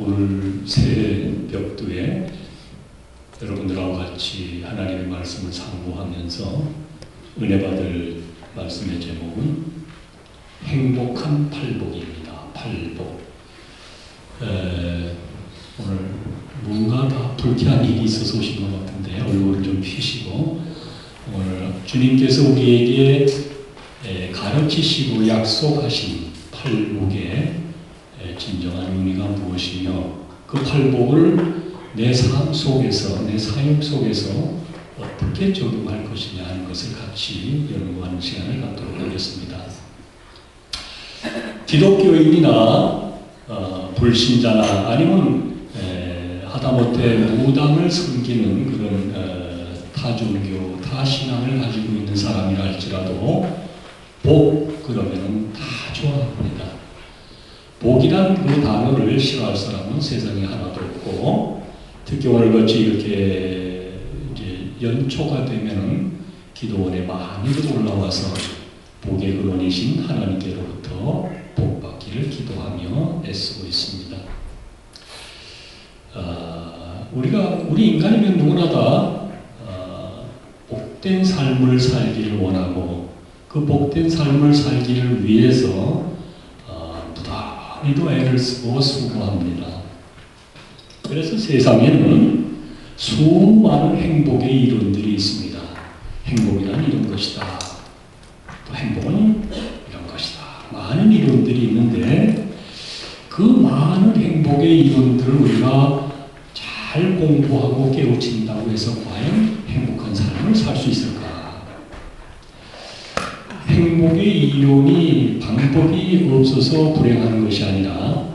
오늘 새벽도에 여러분들하고 같이 하나님의 말씀을 상고하면서 은혜 받을 말씀의 제목은 행복한 팔복입니다. 팔복. 오늘 뭔가 다 불쾌한 일이 있어서 오신 것 같은데 얼굴을 좀 펴시고, 오늘 주님께서 우리에게 가르치시고 약속하신 팔복의 진정한 의미가 무엇이며, 그 팔복을 내 삶 속에서, 내 사역 속에서 어떻게 적용할 것이냐 하는 것을 같이 연구하는 시간을 갖도록 하겠습니다. 기독교인이나 불신자나 아니면 하다못해 무당을 섬기는 그런 타종교, 타신앙을 가지고 있는 사람이라 할지라도 복 그러면 다 좋아합니다. 복이란 그 단어를 싫어할 사람은 세상에 하나도 없고, 특히 오늘같이 이렇게 이제 연초가 되면은 기도원에 많이들 올라와서 복의 근원이신 하나님께로부터 복 받기를 기도하며 애쓰고 있습니다. 우리 인간이면 누구나 다 복된 삶을 살기를 원하고, 그 복된 삶을 살기를 위해서 무단히도 애를 쓰고 수고합니다. 그래서 세상에는 수많은 행복의 이론들이 있습니다. 행복이란 이런 것이다. 또 행복은 이런 것이다. 많은 이론들이 있는데, 그 많은 행복의 이론들을 우리가 잘 공부하고 깨우친다고 해서 과연 행복한 삶을 살 수 있을까? 행복의 이론이 방법이 없어서 불행한 것이 아니라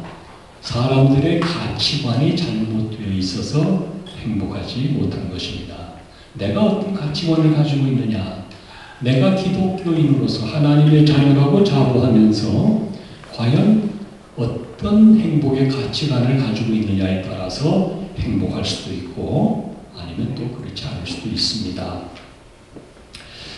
사람들의 가치관이 잘못되어 있어서 행복하지 못한 것입니다. 내가 어떤 가치관을 가지고 있느냐, 내가 기독교인으로서 하나님의 자녀라고 자부하면서 과연 어떤 행복의 가치관을 가지고 있느냐에 따라서 행복할 수도 있고 아니면 또 그렇지 않을 수도 있습니다.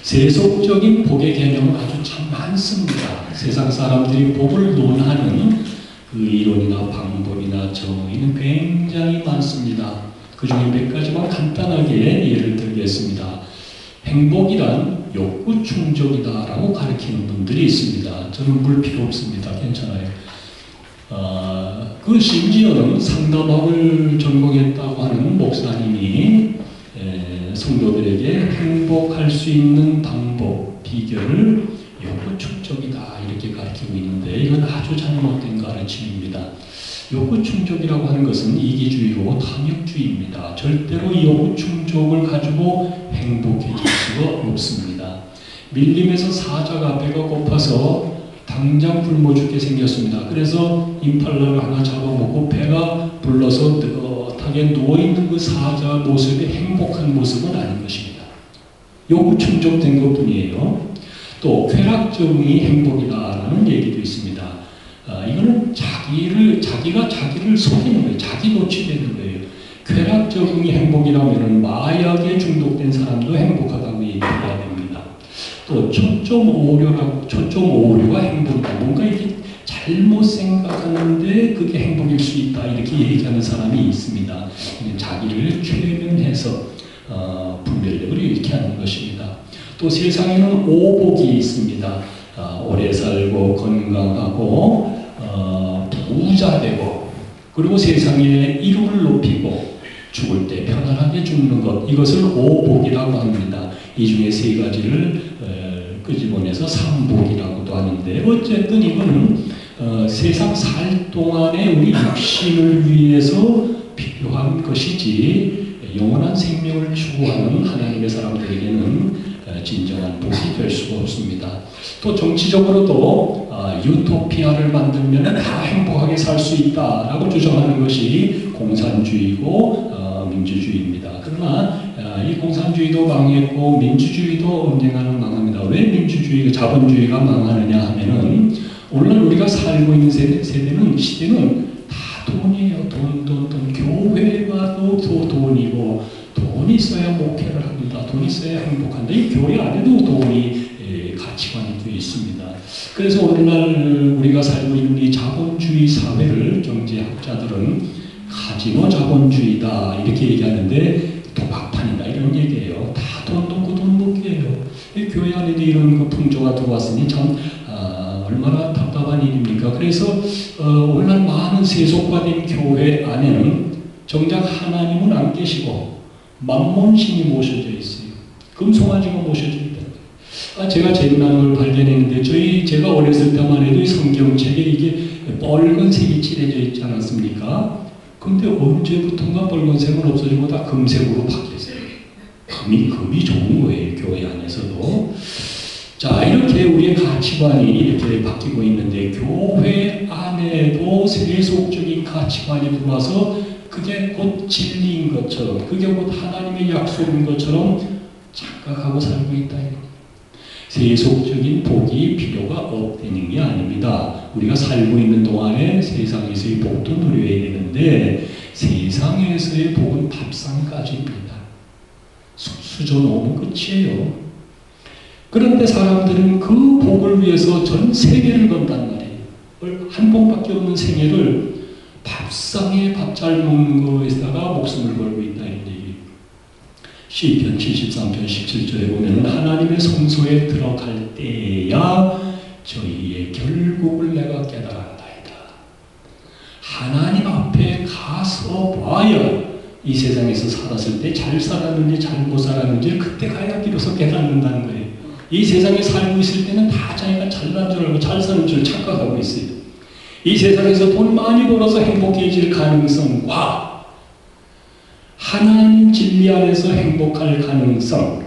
세속적인 복의 개념은 아주 참 많습니다. 세상 사람들이 복을 논하는 그 이론이나 방법이나 정의는 굉장히 많습니다. 그 중에 몇 가지만 간단하게 예를 들겠습니다. 행복이란 욕구 충족이다라고 가르치는 분들이 있습니다. 저는 물 필요 없습니다. 괜찮아요. 그 심지어는 상담학을 전공했다고 하는 목사님이 성도들에게 행복할 수 있는 방법, 비결을 욕구 충족이다 이렇게 가르치고 있는데, 이건 아주 잘못된 가르침입니다. 욕구 충족이라고 하는 것은 이기주의고 탐욕주의입니다. 절대로 이 욕구 충족을 가지고 행복해질 수가 없습니다. 밀림에서 사자가 배가 고파서 당장 굶어 죽게 생겼습니다. 그래서 임팔라를 하나 잡아먹고 배가 불러서 뜨뜻하게 누워있는 그 사자 모습이 행복한 모습은 아닌 것입니다. 욕구 충족된 것 뿐이에요. 또 쾌락적이 행복이다라는 얘기도 있습니다. 이거는 자기가 자기를 속이는 거예요. 자기 노출되는 거예요. 쾌락 적응이 행복이라면 마약에 중독된 사람도 행복하다고 얘기해야 됩니다. 또 초점 오류가 행복이다. 뭔가 이게 잘못 생각하는데 그게 행복일 수 있다 이렇게 얘기하는 사람이 있습니다. 자기를 최면해서 분별력을 잃게 하는 것입니다. 또 세상에는 오복이 있습니다. 오래 살고 건강하고 부자 되고, 그리고 세상의 이름을 높이고 죽을 때 편안하게 죽는 것, 이것을 오복이라고 합니다. 이 중에 세 가지를 끄집어내서 삼복이라고도 하는데, 어쨌든 이거는 세상 살 동안에 우리 육신을 위해서 필요한 것이지 영원한 생명을 추구하는 하나님의 사람들에게는 진정한 복이 될 수가 없습니다. 또 정치적으로도 유토피아를 만들면 다 행복하게 살 수 있다라고 주장하는 것이 공산주의고 민주주의입니다. 그러나 이 공산주의도 망했고 민주주의도 언젠가는 망합니다. 왜 민주주의가, 자본주의가 망하느냐 하면은, 오늘날 우리가 살고 있는 시대는 다 돈이에요. 돈. 교회 가도 돈이고, 돈이 있어야 목회를 합니다. 돈이 있어야 행복한데, 이 교회 안에도 돈이 가치관이 되어 있습니다. 그래서 오늘날 우리가 살고 있는 이 자본주의 사회를 정치학자들은 카지노 자본주의다 이렇게 얘기하는데 도박판이다 이런 얘기예요. 다 돈 놓고 돈 먹기예요. 교회 안에도 이런 그 풍조가 들어왔으니 참 얼마나 답답한 일입니까? 그래서 오늘날 많은 세속화된 교회 안에는 정작 하나님은 안 계시고 만몬신이 모셔져 있어요. 금송아지가 모셔져 있다. 제가 재미난 걸 발견했는데 제가 어렸을 때만 해도 성경책에 이게 빨간색이 칠해져 있지 않았습니까? 근데 언제부턴가 빨간색은 없어지고 다 금색으로 바뀌었어요. 금이 좋은 거예요, 교회 안에서도. 자, 이렇게 우리의 가치관이 이렇게 바뀌고 있는데 교회 안에도 세속적인 가치관이 들어와서 그게 곧 진리인 것처럼, 그게 곧 하나님의 약속인 것처럼 착각하고 살고 있다. 세속적인 복이 필요가 없다는 게 아닙니다. 우리가 살고 있는 동안에 세상에서의 복도 누려야 되는데 세상에서의 복은 밥상까지입니다. 수저 놓으면 끝이에요. 그런데 사람들은 그 복을 위해서 전 세계를 건단 말이에요. 한 번밖에 없는 생애를 밥상에 밥 잘 먹는 거에다가 목숨을 걸고 있다 이런 얘기. 시편 73편 17절에 보면 하나님의 성소에 들어갈 때야 저희의 결국을 내가 깨달았나이다. 하나님 앞에 가서 봐야 이 세상에서 살았을 때 잘 살았는지 잘못 살았는지 그때 가야 비로소 깨닫는다는 거예요. 이 세상에 살고 있을 때는 다 자기가 잘난 줄 알고 잘 사는 줄 착각하고 있어요. 이 세상에서 돈 많이 벌어서 행복해질 가능성과 하나님 진리 안에서 행복할 가능성,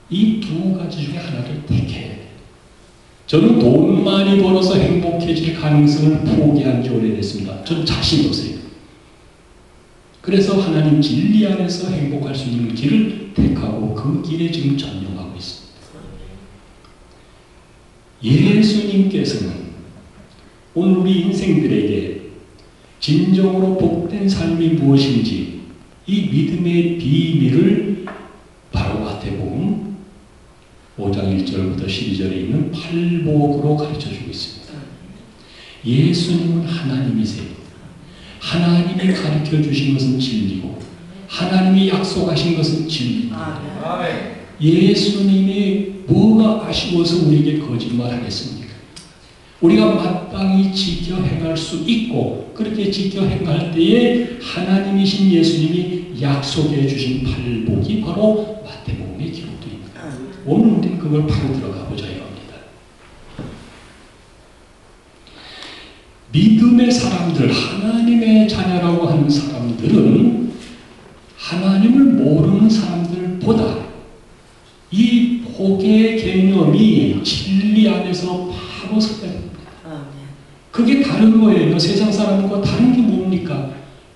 이 두 가지 중에 하나를 택해야 돼요. 저는 돈 많이 벌어서 행복해질 가능성을 포기한 지 오래됐습니다. 저는 자신 없어요. 그래서 하나님 진리 안에서 행복할 수 있는 길을 택하고 그 길에 지금 전념하고 있습니다. 예수님께서는 오늘 우리 인생들에게 진정으로 복된 삶이 무엇인지 이 믿음의 비밀을 바로 마태복음 5장 1절부터 12절에 있는 팔복으로 가르쳐주고 있습니다. 예수님은 하나님이세요. 하나님이 가르쳐주신 것은 진리고 하나님이 약속하신 것은 진리입니다. 예수님이 뭐가 아쉬워서 우리에게 거짓말하겠습니까? 우리가 마땅히 지켜 행할 수 있고 그렇게 지켜 행할 때에 하나님이신 예수님이 약속해 주신 팔복이 바로 마태복음에 기록되어 있습니다. 오늘 우리는 그걸 바로 들어가 보자 이겁니다. 믿음의 사람들, 하나님의 자녀라고 하는 사람들은 하나님을 모르는 사람들보다 이 복의 개념이 진리 안에서 바로 서야 됩니다. 그게 다른 거예요. 세상 사람과 다른 게 뭡니까?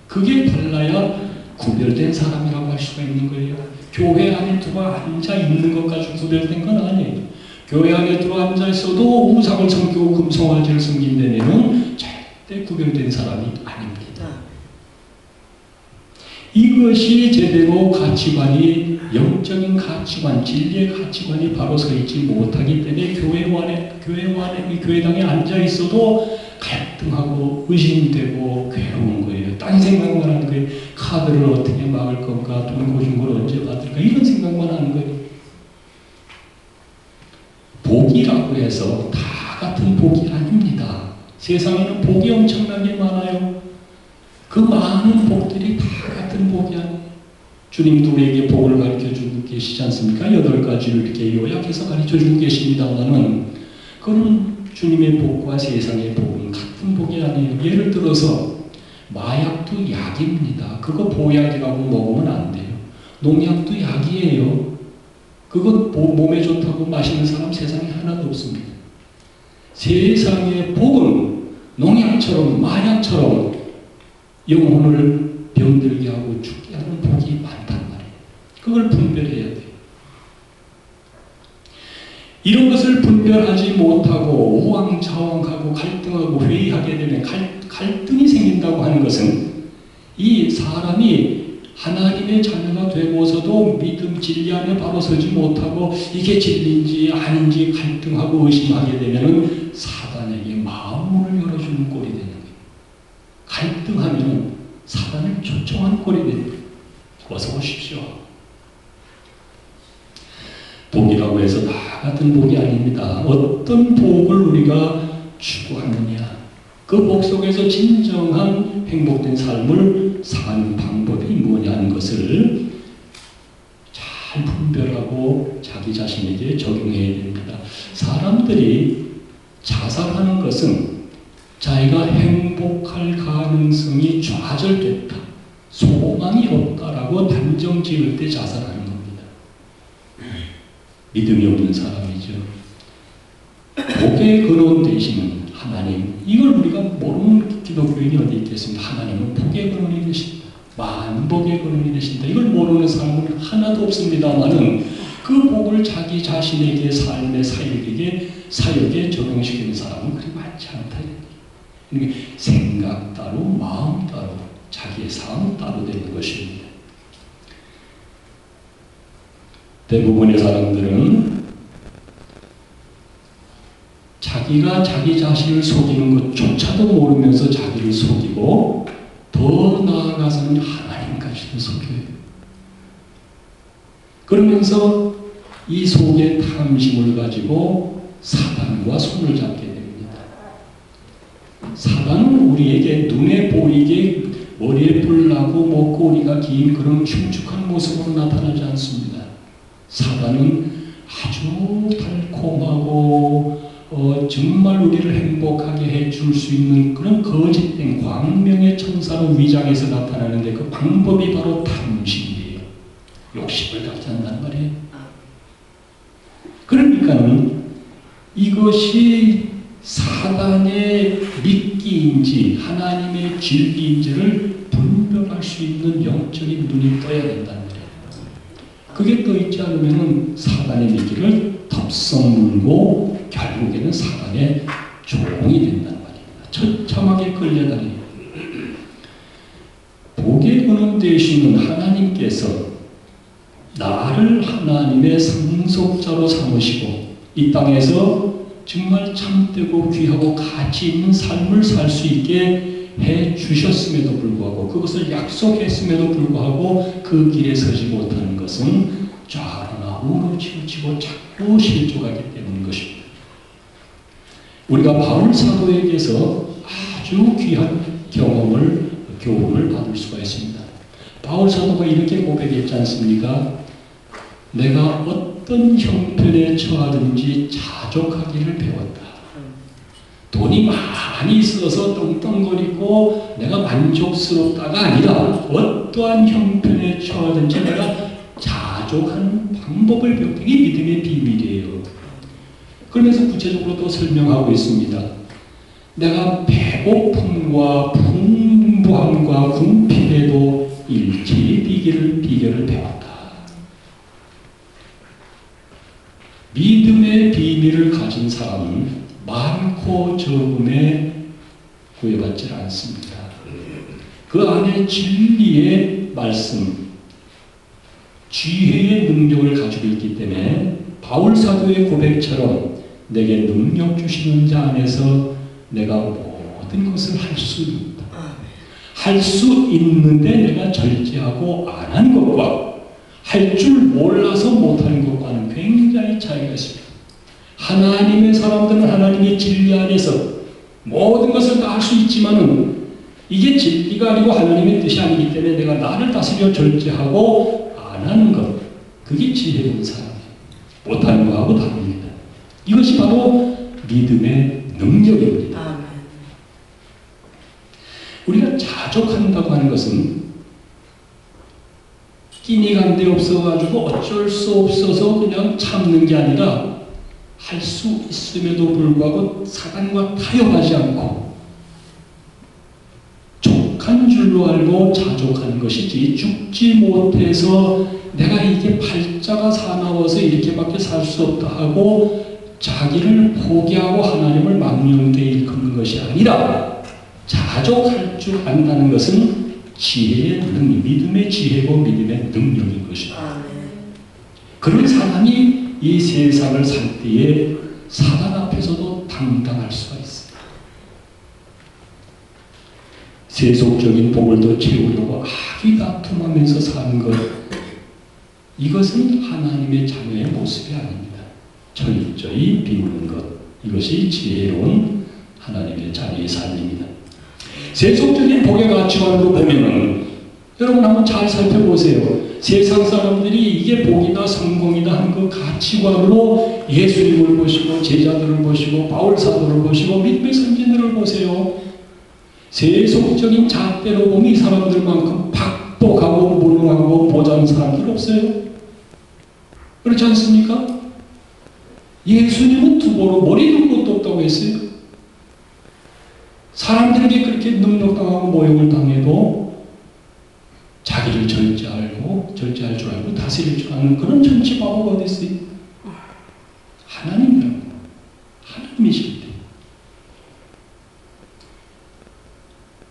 그게 달라야 구별된 사람이라고 할 수가 있는 거예요. 교회 안에 들어와 앉아 있는 것 가지고 구별된 건 아니에요. 교회 안에 들어와 앉아 있어도 우상을 섬기고 금송아지를 섬긴 데는 절대 구별된 사람이 아닙니다. 이것이 제대로 가치관이 영적인 가치관, 진리의 가치관이 바로 서 있지 못하기 때문에 교회당에 앉아 있어도 갈등하고 의심되고 괴로운 거예요. 딴 생각만 하는 거예요. 카드를 어떻게 막을 건가, 돈 고준 걸 언제 받을까, 이런 생각만 하는 거예요. 복이라고 해서 다 같은 복이 아닙니다. 세상에는 복이 엄청나게 많아요. 그 많은 복들이 다 같은 복이 아니에요. 주님도 우리에게 복을 가르쳐주고 계시지 않습니까? 8가지를 이렇게 요약해서 가르쳐주고 계십니다만은 그건 주님의 복과 세상의 복은 같은 복이 아니에요. 예를 들어서 마약도 약입니다. 그거 보약이라고 먹으면 안 돼요. 농약도 약이에요. 그거 몸에 좋다고 마시는 사람 세상에 하나도 없습니다. 세상의 복은 농약처럼 마약처럼 영혼을 병들게 하고 죽게 하는 복이 많단 말이에요. 그걸 분별해야 돼요. 이런 것을 분별하지 못하고 우왕좌왕하고 갈등하고 회의하게 되면 갈등이 생긴다고 하는 것은 이 사람이 하나님의 자녀가 되고서도 믿음 진리 안에 바로 서지 못하고 이게 진리인지 아닌지 갈등하고 의심하게 되면 사단에게 마음문을 열어주는 꼴이 되는 거예요. 갈등하면 사단을 초청한 꼴이 됩니다. 어서 오십시오. 복이라고 해서 다 같은 복이 아닙니다. 어떤 복을 우리가 추구하느냐, 그 복 속에서 진정한 행복된 삶을 사는 방법이 뭐냐 하는 것을 잘 분별하고 자기 자신에게 적용해야 됩니다. 사람들이 자살하는 것은 자기가 행복할 가능성이 좌절됐다, 소망이 없다라고 단정 지을 때 자살하는 겁니다. 믿음이 없는 사람이죠. 복의 근원 되시는 하나님, 이걸 우리가 모르는 기독교인이 어디 있겠습니까? 하나님은 복의 근원이 되신다, 만복의 근원이 되신다, 이걸 모르는 사람은 하나도 없습니다만은 그 복을 자기 자신에게 삶의 사역에 적용시키는 사람은 그리 많지 않다. 그러니까 생각 따로, 마음 따로, 자기의 삶 따로 되는 것입니다. 대부분의 사람들은 자기가 자기 자신을 속이는 것조차도 모르면서 자기를 속이고, 더 나아가서는 하나님까지도 속여요. 그러면서 이 속에 탐심을 가지고 사단과 손을 잡게 됩니다. 사단은 우리에게 눈에 보이게 머리에 뿔 나고 목꼬리가 긴 그런 흉측한 모습으로 나타나지 않습니다. 사단은 아주 달콤하고 정말 우리를 행복하게 해줄 수 있는 그런 거짓된 광명의 천사로 위장해서 나타나는데, 그 방법이 바로 탐심이에요. 욕심을 갖지 않는단 말이에요. 그러니까는 이것이 사단의 미끼인지 하나님의 진리인지를 분별할 수 있는 영적인 눈이 떠야 된다는 거예요. 그게 떠 있지 않으면 사단의 미끼를 덥석 물고 결국에는 사단의 종이 된다는 말입니다. 처참하게 끌려다니는. 복의 근원 되시는 하나님께서 나를 하나님의 상속자로 삼으시고 이 땅에서 정말 참되고 귀하고 가치 있는 삶을 살 수 있게 해 주셨음에도 불구하고, 그것을 약속했음에도 불구하고 그 길에 서지 못하는 것은 좌로나 우로 치우치고 자꾸 실족하기 때문인 것입니다. 우리가 바울 사도에게서 아주 귀한 교훈을 받을 수가 있습니다. 바울 사도가 이렇게 고백했지 않습니까? 내가 어떤 형편에 처하든지 자족하기를 배웠다. 돈이 많이 있어서 떵떵거리고 내가 만족스럽다가 아니라 어떠한 형편에 처하든지 내가 자족하는 방법을 배웠다. 이게 믿음의 비밀이에요. 그러면서 구체적으로 또 설명하고 있습니다. 내가 배고픔과 풍부함과 궁핍에도 일체의 비결을 배웠다. 믿음의 비밀을 가진 사람은 많고 적음에 구애받지 않습니다. 그 안에 진리의 말씀, 지혜의 능력을 가지고 있기 때문에 바울 사도의 고백처럼 내게 능력 주시는 자 안에서 내가 모든 것을 할 수 있다. 할 수 있는데 내가 절제하고 안 하는 것과 할 줄 몰라서 못하는 것과는 굉장히 차이가 있습니다. 하나님의 사람들은 하나님의 진리 안에서 모든 것을 다 할 수 있지만은 이게 진리가 아니고 하나님의 뜻이 아니기 때문에 내가 나를 다스려 절제하고 안 하는 것, 그게 지혜로운 사람이에요. 못하는 것하고 다릅니다. 이것이 바로 믿음의 능력입니다. 우리가 자족한다고 하는 것은 끼니 간데 없어가지고 어쩔 수 없어서 그냥 참는 게 아니라 할 수 있음에도 불구하고 사단과 타협하지 않고 족한 줄로 알고 자족하는 것이지, 죽지 못해서 내가 이게 팔자가 사나워서 이렇게밖에 살 수 없다 하고 자기를 포기하고 하나님을 망령되이 일컫는 것이 아니라 자족할 줄 안다는 것은 지혜의 능력, 믿음의 지혜고 믿음의 능력인 것입니다. 그런 사람이 이 세상을 살 때에 사단 앞에서도 당당할 수가 있습니다. 세속적인 복을 더 채우려고 아기다툼하면서 사는 것, 이것은 하나님의 자녀의 모습이 아닙니다. 철저히 비우는 것, 이것이 지혜로운 하나님의 자녀의 삶입니다. 세속적인 복의 가치관으로 보면은 여러분 한번 잘 살펴보세요. 세상 사람들이 이게 복이다 성공이다 하는 그 가치관으로 예수님을 보시고 제자들을 보시고 바울 사도를 보시고 믿음의 선진들을 보세요. 세속적인 잣대로 보면 이 사람들만큼 박복하고 무능하고 모자란 사람들 없어요. 그렇지 않습니까? 예수님은 두보로 머리 들 것도 없다고 했어요. 사람들에게 그렇게 능력당하고 모욕을 당해도 자기를 절제할 줄 알고 다스릴 줄 아는 그런 천치바보가 어디 있어요? 하나님이라고. 하나님이시기 때문에.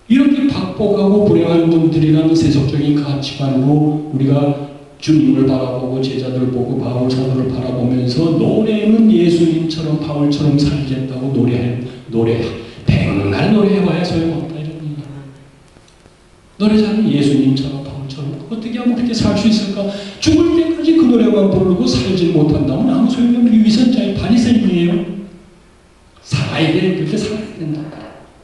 이렇게 박복하고 불행한 분들이라는 세속적인 가치관으로 우리가 주님을 바라보고 제자들을 보고 바울 사도를 바라보면서 노래는 예수님처럼 바울처럼 살겠다고 백날 노래해봐야 소용없다 이런 얘기. 노래자는 예수님처럼 바울처럼 어떻게 하면 그렇게 살 수 있을까? 죽을 때까지 그 노래만 부르고 살지 못한다면 아무 소용이 없는 위선자의 바리새인이에요. 살아야 돼. 그렇게 살아야 된다.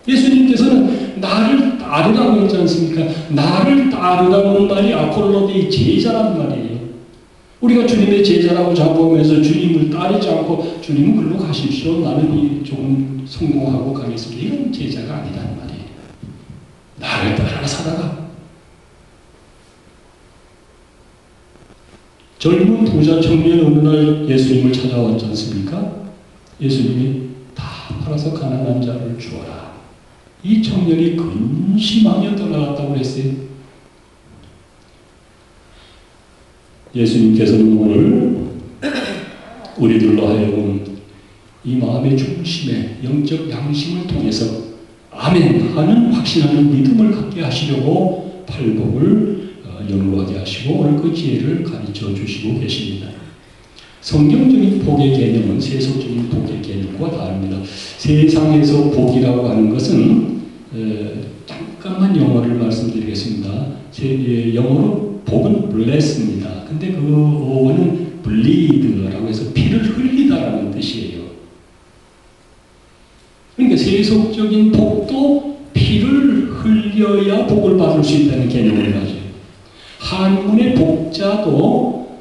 예수님께서는 나를 따르라고 했지 않습니까? 나를 따르라는 말이 아폴로데이 제자란 말이에요. 우리가 주님의 제자라고 자부하면서 주님을 따르지 않고 주님은 글로 가십시오. 나는 조금 성공하고 가겠습니다. 이건 제자가 아니라는 말이에요. 나를 따라 살아가. 젊은 부자 청년 어느 날 예수님을 찾아왔지 않습니까? 예수님이 다 팔아서 가난한 자를 주어라. 이 청년이 근심하며 떠나갔다고 했어요. 예수님께서는 오늘 우리들로 하여금 이 마음의 중심에 영적 양심을 통해서 아멘 하는 확신하는 믿음을 갖게 하시려고 팔복을 연구하게 하시고 오늘 그 기회를 가르쳐 주시고 계십니다. 성경적인 복의 개념은 세속적인 복의 개념과 다릅니다. 세상에서 복이라고 하는 것은 잠깐만 영어를 말씀드리겠습니다. 영어로 복은 bless입니다. 근데 그 어원은 bleed라고 해서 피를 흘리다라는 뜻이에요. 그러니까 세속적인 복도 피를 흘려야 복을 받을 수 있다는 개념을 가져요. 한문의 복자도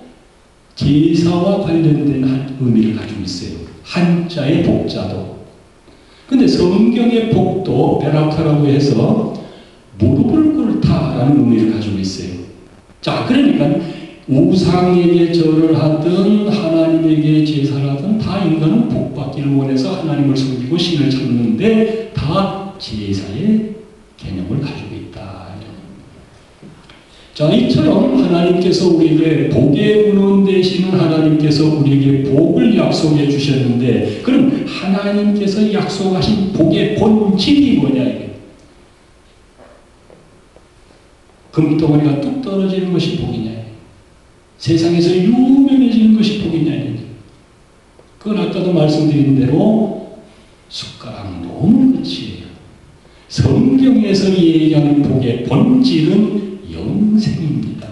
제사와 관련된 의미를 가지고 있어요. 한자의 복자도. 근데 성경의 복도 베라카라고 해서 무릎을 꿇다라는 의미를 가지고 있어요. 자, 그러니까 우상에게 절을 하든 하나님에게 제사를 하든 다 인간은 복받기를 원해서 하나님을 섬기고 신을 찾는데 다 제사의 개념을 가지고 있다. 자, 이처럼 하나님께서 우리에게 복의 근원 되시는 하나님께서 우리에게 복을 약속해 주셨는데 그럼 하나님께서 약속하신 복의 본질이 뭐냐 이게. 금덩어리가 뚝 떨어지는 것이 복이냐, 세상에서 유명해지는 것이 복이냐. 그건 아까도 말씀드린 대로 숟가락 놓은 것이에요. 성경에서 얘기하는 복의 본질은 영생입니다.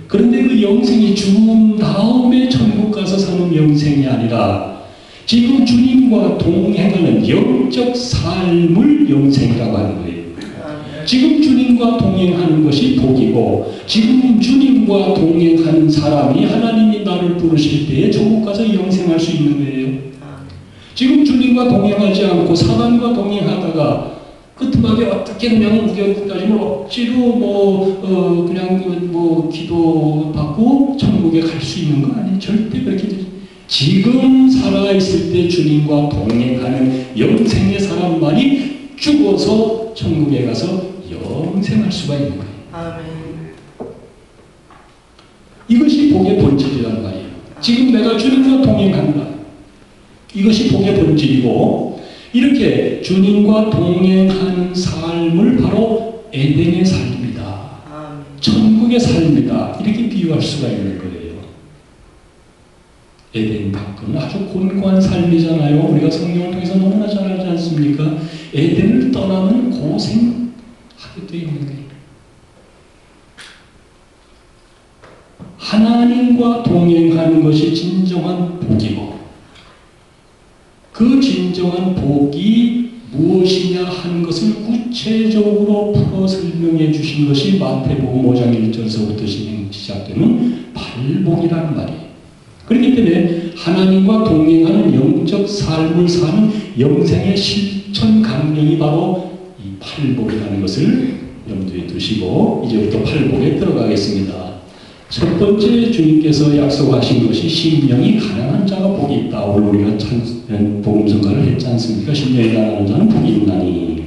그런데 그 영생이 죽은 다음에 천국 가서 사는 영생이 아니라 지금 주님과 동행하는 영적 삶을 영생이라고 하는 거예요. 지금 주님과 동행하는 것이 복이고 지금 주님과 동행하는 사람이 하나님이 나를 부르실 때에 천국 가서 영생할 수 있는 거예요. 지금 주님과 동행하지 않고 사단과 동행하다가 끄트하게 어떻게 그냥 우겨까지는 억지로 그냥 기도받고 천국에 갈 수 있는 거 아니에요. 절대 그렇게 되지. 지금 살아있을 때 주님과 동행하는 영생의 사람만이 죽어서 천국에 가서 영생할 수가 있는 거예요. 아멘. 이것이 복의 본질이란 말이에요. 지금 내가 주님과 동행한다. 이것이 복의 본질이고 이렇게 주님과 동행하는 삶을 바로 에덴의 삶이다. 천국의 삶이다. 이렇게 비유할 수가 있는 거예요. 에덴 밖은 아주 곤고한 삶이잖아요. 우리가 성경을 통해서 너무나 잘 알지 않습니까? 에덴을 떠나면 고생, 하게 되어 있는 거예요. 하나님과 동행하는 것이 진정한 복이고 그 진정한 복이 무엇이냐 하는 것을 구체적으로 풀어 설명해 주신 것이 마태복음 5장 1절서부터 시작되는 팔복이라는 말이에요. 그렇기 때문에 하나님과 동행하는 영적 삶을 사는 영생의 실천 강령이 바로 이 팔복이라는 것을 염두에 두시고 이제부터 팔복에 들어가겠습니다. 첫 번째 주님께서 약속하신 것이 심령이 가난한 자가 복이 있다. 오늘 우리가 복음성가를 했지 않습니까? 심령이 가난한 자는 복이 있나니.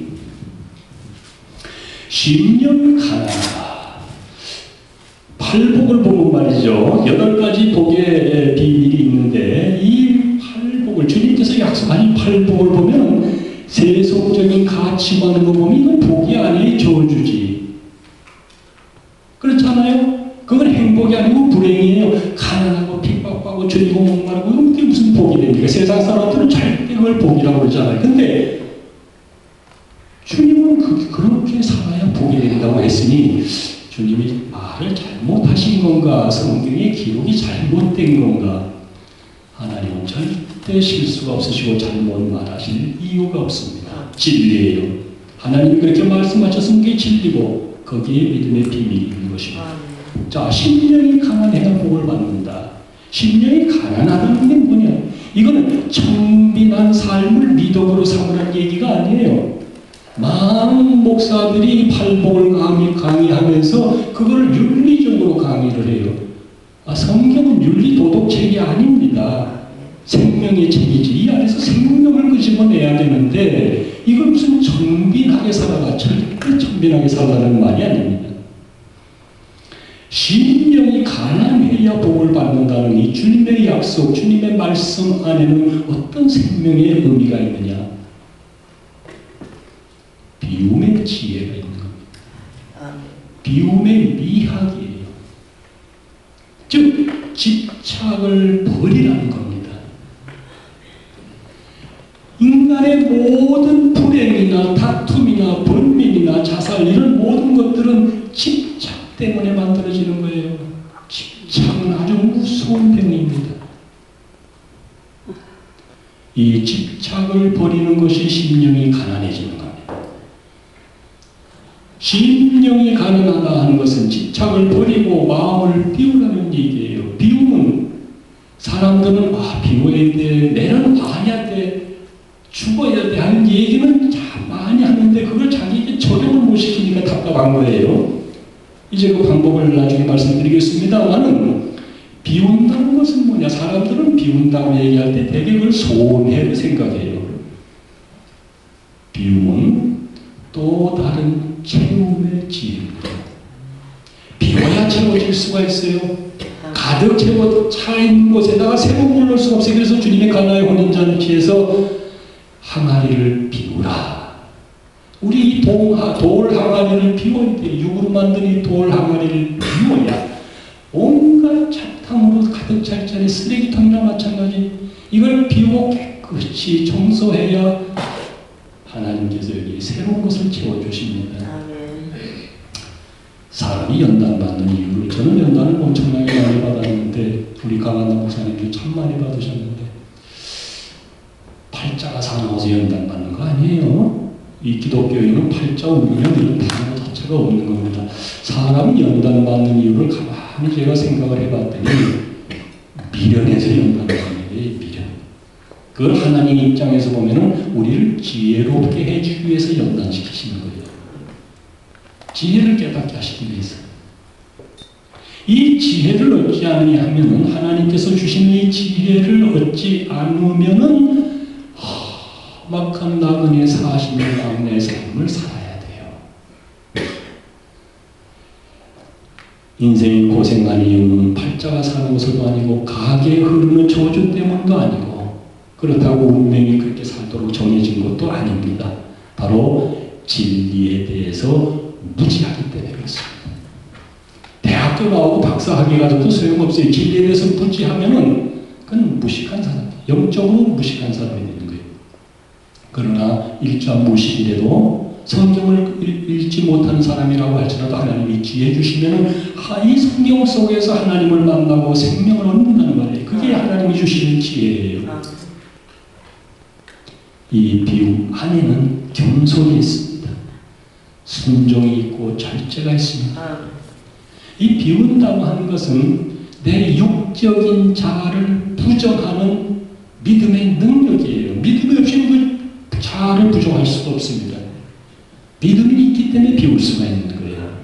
심령이 가난하다. 팔복을 보면 말이죠. 8가지 복의 비밀이 있는데 이 팔복을 주님께서 약속하신 팔복을 보면 세속적인 가치관으로 보면 이건 복이 아니에요. 저주지. 그렇잖아요. 그건 행복이 아니고 불행이에요. 가난하고 핍박하고 줄이고 목마르고 그게 무슨 복이 됩니까? 세상 사람들은 절대 그걸 복이라고 그러잖아요. 근데 주님은 그렇게 살아야 복이 된다고 했으니 주님이 말을 잘못하신 건가? 성경의 기록이 잘못된 건가? 하나님은 절대 실수가 없으시고 잘못 말하실 이유가 없습니다. 진리예요. 하나님이 그렇게 말씀하셨으면 그게 진리고 거기에 믿음의 비밀이 있는 것입니다. 자, 심령이 가난해야 복을 받는다. 심령이 가난하다는 게 뭐냐? 이거는 청빈한 삶을 미덕으로 삼으라는 얘기가 아니에요. 많은 목사들이 팔복을 강의하면서 그걸 윤리적으로 강의를 해요. 성경은 윤리 도덕책이 아닙니다. 생명의 책이지. 이 안에서 생명을 끄집어내야 되는데 이걸 무슨 청빈하게 살아가. 절대 청빈하게 살아가는 말이 아닙니다. 심령이 가난해야 복을 받는다는 이 주님의 약속, 주님의 말씀 안에는 어떤 생명의 의미가 있느냐? 비움의 지혜가 있는 겁니다. 비움의 미학이에요. 즉 집착을 버리라는 겁니다. 인간의 모든 불행이나 다툼이나 번민이나 자살 이런 모든 것들은 집착 때문에 만들어지는 거예요. 집착은 아주 무서운 병입니다. 이 집착을 버리는 것이 심령이 가난해지는 겁니다. 심령이 가난하다 하는 것은 집착을 버리고 마음을 비우라는 얘기예요. 비우면 사람들은 비워야 돼, 내는 와야 돼, 죽어야 돼 하는 얘기는 참 많이 하는데 그걸 자기에게 적용을 못 시키니까 답답한 거예요. 이제 그 방법을 나중에 말씀드리겠습니다만은 비운다는 것은 뭐냐? 사람들은 비운다고 얘기할 때 대개 그걸 손해로 생각해요. 비움은 또 다른 채움의 지혜입니다. 비워야 채워질 수가 있어요. 가득 채워 차 있는 곳에다가 세번 넣을 수가 없어요. 그래서 주님의 가나의 혼인잔치에서 항아리를 비우라. 우리 돌 항아리를 비워야 돼. 육으로 만든 이 돌 항아리를 비워야 온갖 잡탕으로 가득 찰 자리 쓰레기통이나 마찬가지 이걸 비우고 깨끗이 청소해야 하나님께서 여기 새로운 것을 채워주십니다. 사람이 연단받는 이유를 저는 연단을 엄청나게 많이 받았는데 우리 강한남 목사님도 참 많이 받으셨는데 팔자가 사나워서 연단받는 거 아니에요. 이 기독교에는 팔자 운명 이런 단어 자체가 없는 겁니다. 사람이 연단받는 이유를 가만히 제가 생각을 해봤더니 미련에서 연단받는 거예요. 미련. 그걸 하나님 입장에서 보면은 우리를 지혜롭게 해주기 위해서 연단시키시는 거예요. 지혜를 깨닫게 하시기 위해서. 이 지혜를 얻지 않으냐 하면은 하나님께서 주신 이 지혜를 얻지 않으면은 험악한 나그네 40년 왕래의 삶을 살아야 돼요. 인생이 고생한 이유는 팔자가 사나워서도 아니고 가게에 흐르는 저주 때문도 아니고 그렇다고 운명이 그렇게 살도록 정해진 것도 아닙니다. 바로 진리에 대해서 무지하기 때문에 그렇습니다. 대학교 나오고 박사학위 가져도 소용없어요. 진리에 대해서 무지하면은 그건 무식한 사람, 영적으로 무식한 사람이 되는 거예요. 그러나 일자 무식이라도 성경을 읽지 못하는 사람이라고 할지라도 하나님이 지혜 주시면 이 성경 속에서 하나님을 만나고 생명을 얻는다는 말이에요. 그게 하나님이 주시는 지혜예요. 이 비유 안에는 겸손이 있습니다. 순종이 있고 절제가 있습니다. 이 비운다고 하는 것은 내 육적인 자아를 부정하는 믿음의 능력이에요. 믿음이 없이는 그 자아를 부정할 수가 없습니다. 믿음이 있기 때문에 비울 수가 있는 거예요.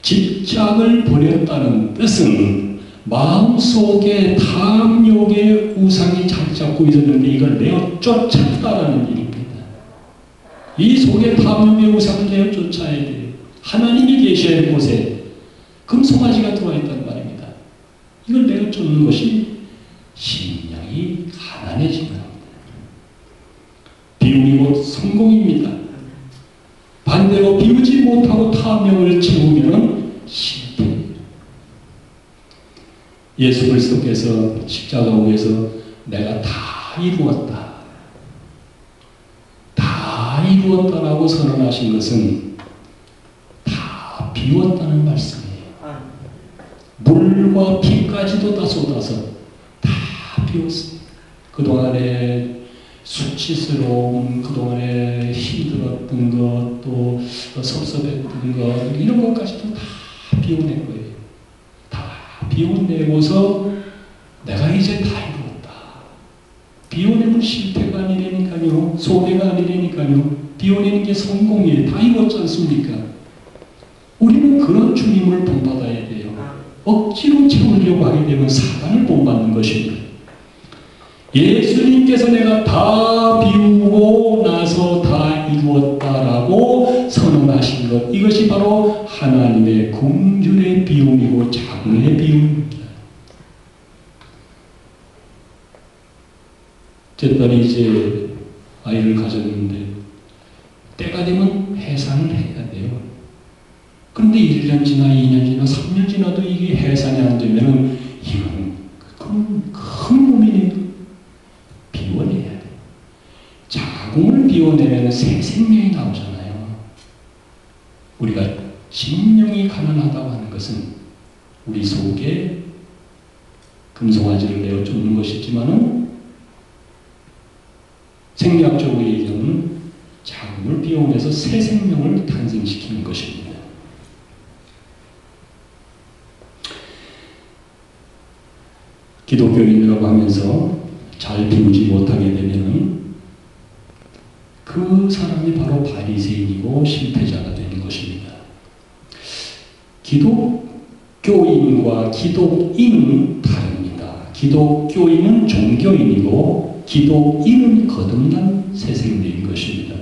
집착을 버렸다는 뜻은 마음속에 탐욕의 우상이 자리 잡고 있었는데 이걸 내어 쫓았다라는 일입니다. 이 속에 탐욕의 우상을 내어 쫓아야 돼요. 하나님이 계셔야 할 곳에 금송아지가 들어와 있단 말입니다. 이걸 내어 쫓는 것이 심령이 가난해진 겁니다. 비움이 곧 성공입니다. 반대로 비우지 못하고 탐욕을 채우면 실패예요. 예수 그리스도께서 십자가에서 내가 다 이루었다. 다 이루었다라고 선언하신 것은 다 비웠다는 말씀이에요. 물과 피까지도 다 쏟아서 다 비웠습니다. 그동안에 수치스러움, 그동안에 힘들었던 것, 또 섭섭했던 것, 이런 것까지도 다 비워낸 거예요. 다 비워내고서 내가 이제 다 이루었다. 비워내면 실패가 아니라니까요. 소외가 아니라니까요. 비워내는 게 성공이에요. 다 이뤘지 않습니까? 우리는 그런 주님을 본받아야 돼요. 억지로 채우려고 하게 되면 사단을 본받는 것입니다. 예수님께서 내가 다 비우고 나서 다 이루었다라고 선언하신 것, 이것이 바로 하나님의 긍휼의 비움이고 자궁의 비움입니다. 제 딸이 이제 아이를 가졌는데 때가 되면 해산을 해야 돼요. 그런데 1년 지나 2년 지나 3년 지나도 이게 해산이 안 되면 이건 큰 고민입니다. 비워내야 돼. 자궁을 비워내면 새 생명이 나오잖아요. 우리가 심령이 가난하다고 하는 것은 우리 속에 금송아지를 내어 쫓는 것이지만은 생리학적으로 얘기하면 자궁을 비워내서 새 생명을 탄생시키는 것입니다. 기독교인이라고 하면서 잘 비우지 못하게 되면 그 사람이 바로 바리새인이고 실패자가 되는 것입니다. 기독교인과 기독인은 다릅니다. 기독교인은 종교인이고 기독인은 거듭난 새 생명인 것입니다.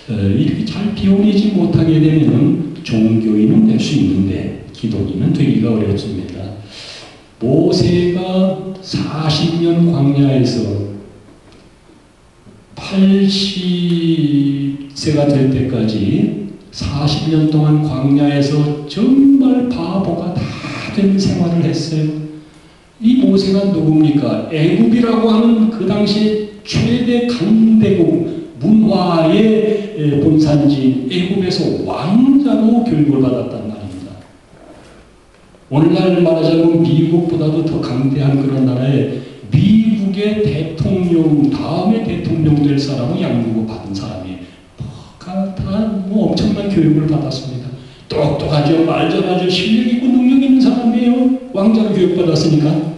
이렇게 잘 비워내지 못하게 되면 종교인은 될 수 있는데 기독인은 되기가 어렵습니다. 모세가 40년 광야에서 80세가 될 때까지 40년 동안 광야에서 정말 바보가 다 된 생활을 했어요. 이 모세가 누굽니까? 애굽이라고 하는 그 당시 최대 강대국 문화의 본산지 애굽에서 왕자로 교육을 받았단 말입니다. 오늘날 말하자면 미국보다도 더 강대한 그런 나라에 미국의 대통령, 다음에 대통령 될 사람은 양육을 받은 사람이에요. 다 엄청난 교육을 받았습니다. 똑똑하죠, 말 잘하죠, 실력 있고 능력 있는 사람이에요. 왕자로 교육받았으니까.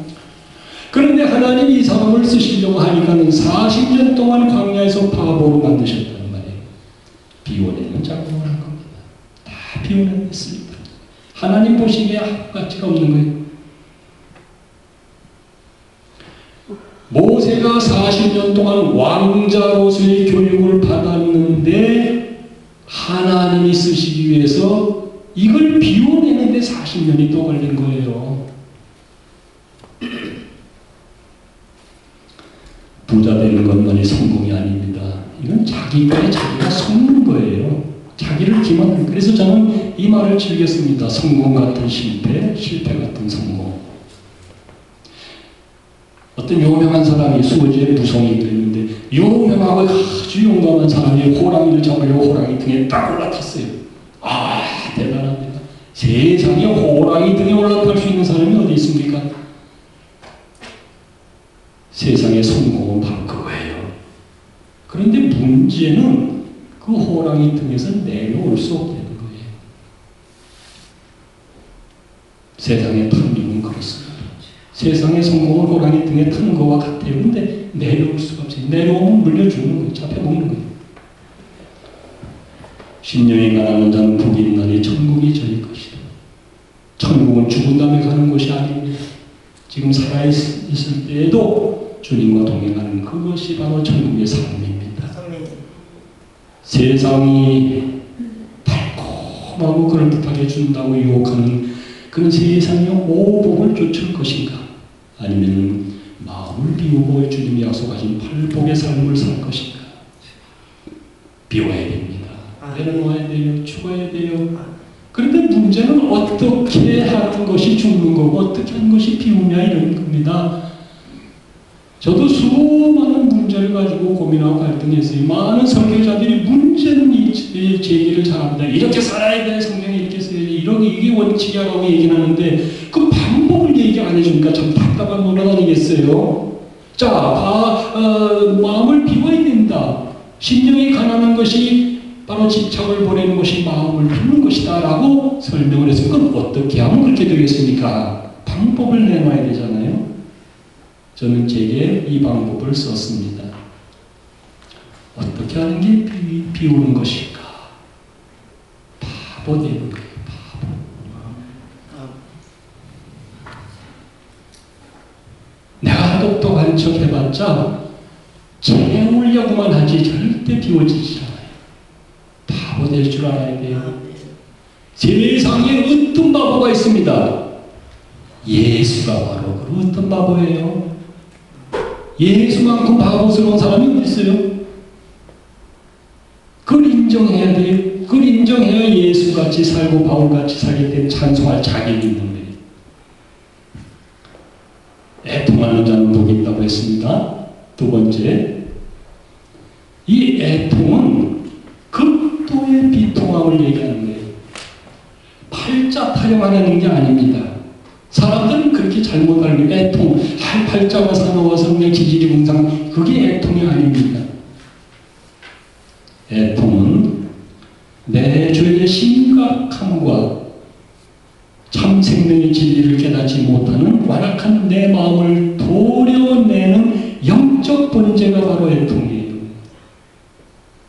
그런데 하나님이 이 사람을 쓰시려고 하니까는 40년 동안 광야에서 바보로 만드셨다는 말이에요. 비워내는 작업을 한 겁니다. 다 비워냈습니다. 하나님 보시기에 아무 가치가 없는 거예요. 모세가 40년 동안 왕자로서의 교육을 받았는데 하나님이 쓰시기 위해서 이걸 비워내는데 40년이 또 걸린 거예요. 부자 되는 것만이 성공이 아닙니다. 이건 자기 거에 자기가 속는 거예요. 자기를 기만하는. 그래서 저는 이 말을 즐겼습니다. 성공 같은 실패, 실패 같은 성공. 어떤 유명한 사람이 수호지에 부성이 있는데 유명하고 아주 용감한 사람이 호랑이를 잡으려고 호랑이 등에 딱 올라탔어요. 아, 대단합니다. 세상에 호랑이 등에 올라탈 수 있는 사람이 어디 있습니까? 세상의 성공은 바로 그거예요. 그런데 문제는 그 호랑이 등에서 내려올 수 없다는 거예요. 세상의 탐욕은 그렇습니다. 세상의 성공은 호랑이 등에 타는 것과 같아요. 그런데 내려올 수가 없어요. 내려오면 물려 죽는 거예요. 잡혀먹는 거예요. 신령이 가난한 자는 복이 있나니 천국이 저희 것이다. 천국은 죽은 다음에 가는 곳이 아닙니다. 지금 살아있을 때에도 주님과 동행하는 그것이 바로 천국의 삶입니다. 세상이 달콤하고 그럴듯하게 준다고 유혹하는 그런 세상의 오복을 쫓을 것인가? 아니면 마음을 비우고 주님이 약속하신 팔복의 삶을 살 것인가? 비워야 됩니다. 내려놓아야 돼요. 죽어야 돼요. 그런데 문제는 어떻게 하는 것이 죽는 거고 어떻게 하는 것이 비우냐 이런 겁니다. 저도 수많은 문제를 가지고 고민하고 갈등했어요. 많은 선교사들이 문제는 제기를 잘합니다. 이렇게 살아야 돼. 성경에 이렇게 써야지. 이게 원칙이라고 얘기는 하는데 그 방법을 얘기 안 해주니까 참 답답한 노릇 아니겠어요? 자, 마음을 비워야 된다. 심령이 가난한 것이 바로 집착을 보내는 것이 마음을 비우는 것이다 라고 설명을 했어요. 그럼 어떻게 하면 그렇게 되겠습니까? 방법을 내놔야 되잖아요. 저는 제게 이 방법을 썼습니다. 어떻게 하는 게 비우는 것일까? 바보 되는 거예요. 바보. 내가 똑똑한 척 해봤자 채우려고만 하지 절대 비워지지 않아요. 바보 될 줄 알아야 돼요. 세상에 어떤 바보가 있습니다. 예수가 바로 그 어떤 바보예요. 예수만큼 바보스러운 사람이 어디 있어요? 그걸 인정해야 돼요. 그걸 인정해야 예수같이 살고 바울같이 살기 때문에 찬송할 자격이 있는 거예요. 애통하는 자는 복이 있다고 했습니다. 두 번째, 이 애통은 극도의 비통함을 얘기하는 거예요. 팔자 타령하는 게 아닙니다. 사람들은 그렇게 잘못 알고 애통, 팔자가 사나워서 내 기질이 궁상, 그게 애통이 아닙니다. 애통은 내 죄의 심각함과 참 생명의 진리를 깨닫지 못하는 완악한 내 마음을 도려내는 영적 번제가 바로 애통이에요.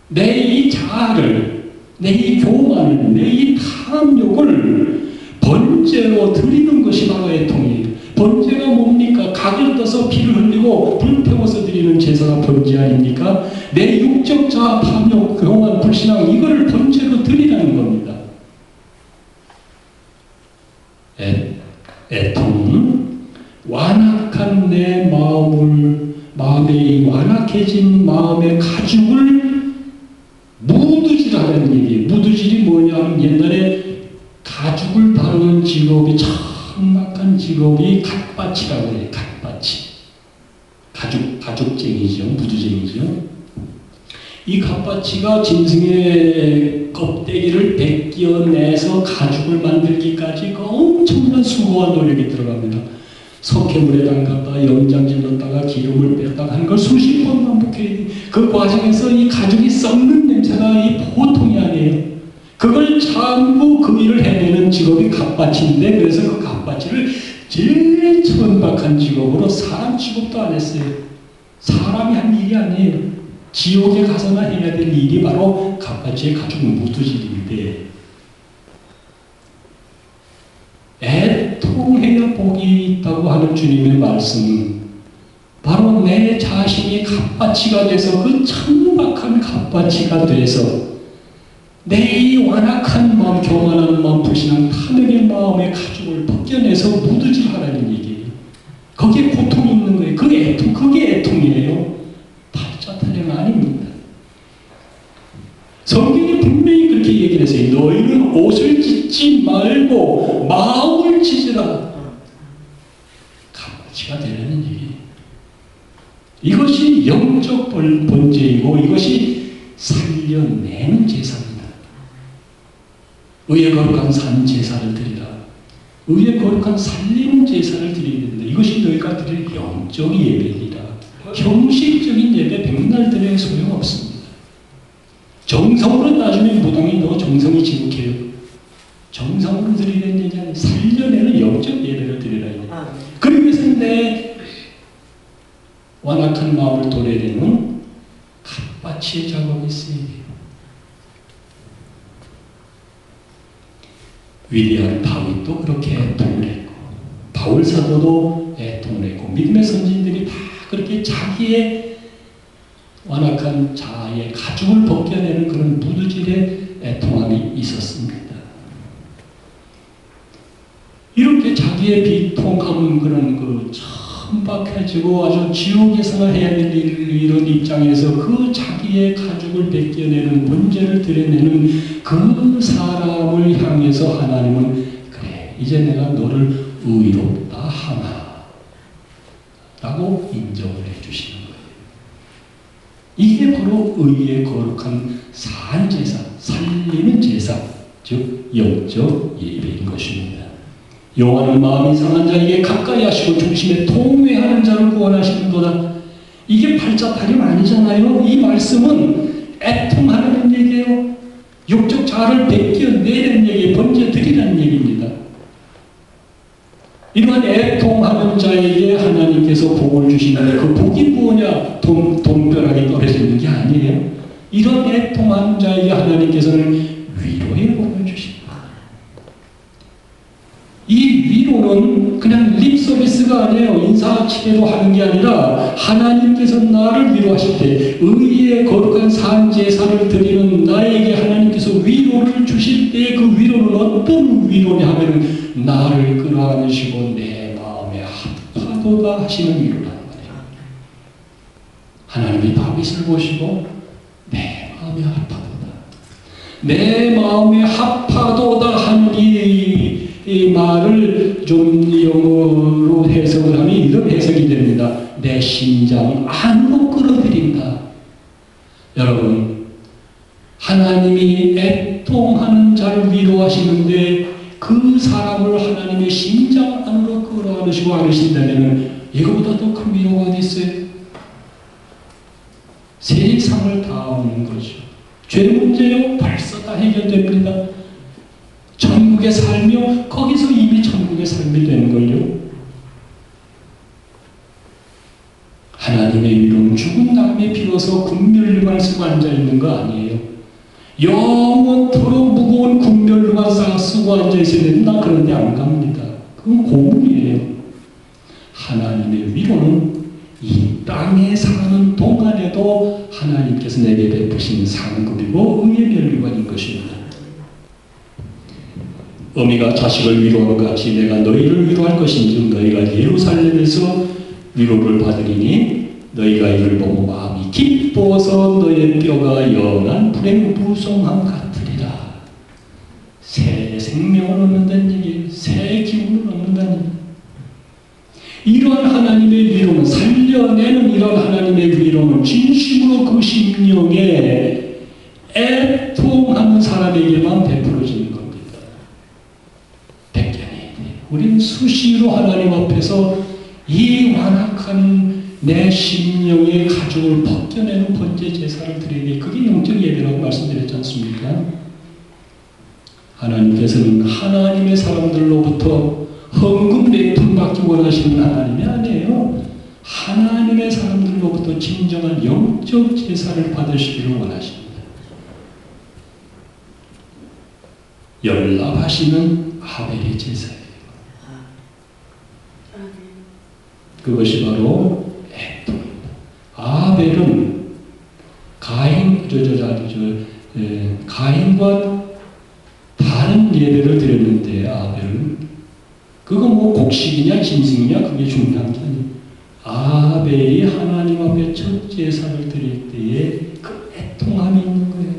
내 이 자아를, 내 이 교만을, 내 이 탐욕을 번제로 드리는 것이 바로 애통이에요. 번제가 뭡니까? 각을 떠서 피를 흘리고 불 태워서 드리는 제사가 번제 아닙니까? 내 육적 자아, 탐욕, 교만, 불신앙 이거를 번제로 드리라는 겁니다. 애통은 완악한 내 마음의 완악해진 마음의 가죽을 무두질하는 얘기예요. 무두질이 뭐냐면 옛날에 가죽을 다루는 직업이 천박한 직업이 갓밭이라고 해요. 갓밭이. 가죽쟁이죠. 무두쟁이죠. 이 갓밭이가 짐승의 껍데기를 벗겨내서 가죽을 만들기까지 엄청난 수고와 노력이 들어갑니다. 석회물에 담갔다 염장질 넣었다가 기름을 뺐다가 하는 걸 수십 번 반복해야 돼. 그 과정에서 이 가죽이 썩는 냄새가 이 보통이 아니에요. 그걸 전부 그 일을 해내는 직업이 갓밭인데 그래서 그 갓밭이를 제일 천박한 직업으로 사람 취급도 안 했어요. 사람이 한 일이 아니에요. 지옥에 가서나 해야 될 일이 바로 갓밭의 가죽 무두질인데 애통해야 복이 있다고 하는 주님의 말씀은 바로 내 자신이 갓밭이가 돼서 그 천박한 갓밭이가 돼서 내 이 완악한 마음, 교만한 마음, 불신앙, 탐욕의 마음의 가죽을 벗겨내서 무두질하라는 얘기예요. 거기에 고통이 있는 거예요. 그게 애통이에요. 팔자타령 아닙니다. 성경이 분명히 그렇게 얘기를 했어요. 너희는 옷을 찢지 말고 마음을 찢으라. 값어치가 되려는 얘기예요. 이것이 영적 번제이고 이것이 살려내는 제사입니다. 의에 거룩한 산 제사를 드리라. 의에 거룩한 살리는 제사를 드려야 된다. 이것이 너희가 드릴 영적 예배이라. 형식적인 예배 백날 드려야 소용없습니다. 정성으로 따지면 무당이 너 정성이 지극해요. 정성으로 드리는 얘기는 살려내는 영적 예배를 드리라. 그러기 위해서는 내 완악한 마음을 도려내는 갓바치의 작업이 있어야 돼요. 위대한 다윗도 그렇게 애통을 했고 바울 사도도 애통을 했고 믿음의 선진들이 다 그렇게 자기의 완악한 자아의 가죽을 벗겨내는 그런 무드질의 애통함이 있었습니다. 이렇게 자기의 비통함은 그런 천박해지고 아주 지옥에서나 해야 될 이런 입장에서 그 자기의 가죽을 벗겨내는 문제를 드러내는 그 사람을 향해서 하나님은 그래 이제 내가 너를 의롭다 하나 라고 인정을 해주시는 거예요. 이게 바로 의의 거룩한 산제사, 살리는 제사, 즉 영적 예배인 것입니다. 여호와는 마음이 상한 자에게 가까이 하시고 중심에 통회하는 자를 구원하시는도다. 이게 팔자타령 아니잖아요. 이 말씀은 애통하는 얘기예요. 육적 자아를 벗겨내는 얘기, 번제 드리라는 얘기입니다. 이러한 애통하는 자에게 하나님께서 복을 주시는데 그 복이 뭐냐? 돈벼락이 떨어지는 게 아니에요. 이런 애통하는 자에게 하나님께서는 위로의 복을 주십니다. 이 위로는 그냥 립 서비스가 아니에요. 인사치레로 하는 게 아니라 하나님께서 나를 위로하실 때 의의 거룩한 산제사를 드리는 나에게 하나님께서 위로를 주실 때 그 위로는 어떤 위로냐 하면 나를 끌어안으시고 내 마음에 아파도다 하시는 위로라는 거예요. 하나님이 다윗을 보시고 내 마음에 아파도다. 내 마음에 아파도다 하는 이 말을 좀 영어로 해석을 하면 이런 해석이 됩니다. 내 심장 안으로 끌어들인다. 여러분, 하나님이 애통하는 자를 위로하시는데 그 사람을 하나님의 심장 안으로 끌어안으시고 안으신다면 이거보다 더 큰 위로가 어디 있어요? 세상을 다 오는 거죠. 죄 문제요? 벌써 다 해결됩니다. 천국의 삶이요? 거기서 이미 천국의 삶이 되는 걸요. 하나님의 위로는 죽은 다음에 비로소 군멸류관을 쓰고 앉아있는 거 아니에요. 영원토록 무거운 군멸류관 쓰고 앉아있어야 된다. 그런데 안 갑니다. 그건 고문이에요. 하나님의 위로는 이 땅에 사는 동안에도 하나님께서 내게 베푸신 상급이고 의의 면류관인 것입니다. 어미가 자식을 위로하는 것 같이 내가 너희를 위로할 것인즉 너희가 예루살렘에서 위로를 받으리니 너희가 이를 보고 마음이 기뻐서 너희의 뼈가 연한 불의 무성함 같으리라. 새 생명을 얻는다는 얘기예요. 새 기운을 얻는다는 얘기예요. 이러한 하나님의 위로는 살려내는 이러한 하나님의 위로는 진심으로 그 심령에 애통하는 사람에게만 베풀어지는 겁니다. 우리는 수시로 하나님 앞에서 이 완악한 내 심령의 가죽을 벗겨내는 번제 제사를 드리니 그게 영적 예배라고 말씀드렸지 않습니까? 하나님께서는 하나님의 사람들로부터 헌금 베풀받기 원하시는 하나님이 아니에요. 하나님의 사람들로부터 진정한 영적 제사를 받으시기를 원하십니다. 연락하시는 아벨의 제사예요. 그것이 바로 애통입니다. 아벨은 가인과 다른 예배를 드렸는데 아벨은 그거 뭐 곡식이냐 짐승이냐 그게 중요한 게 아니에요. 아벨이 하나님 앞에 첫 제사를 드릴 때에 그 애통함이 있는 거예요.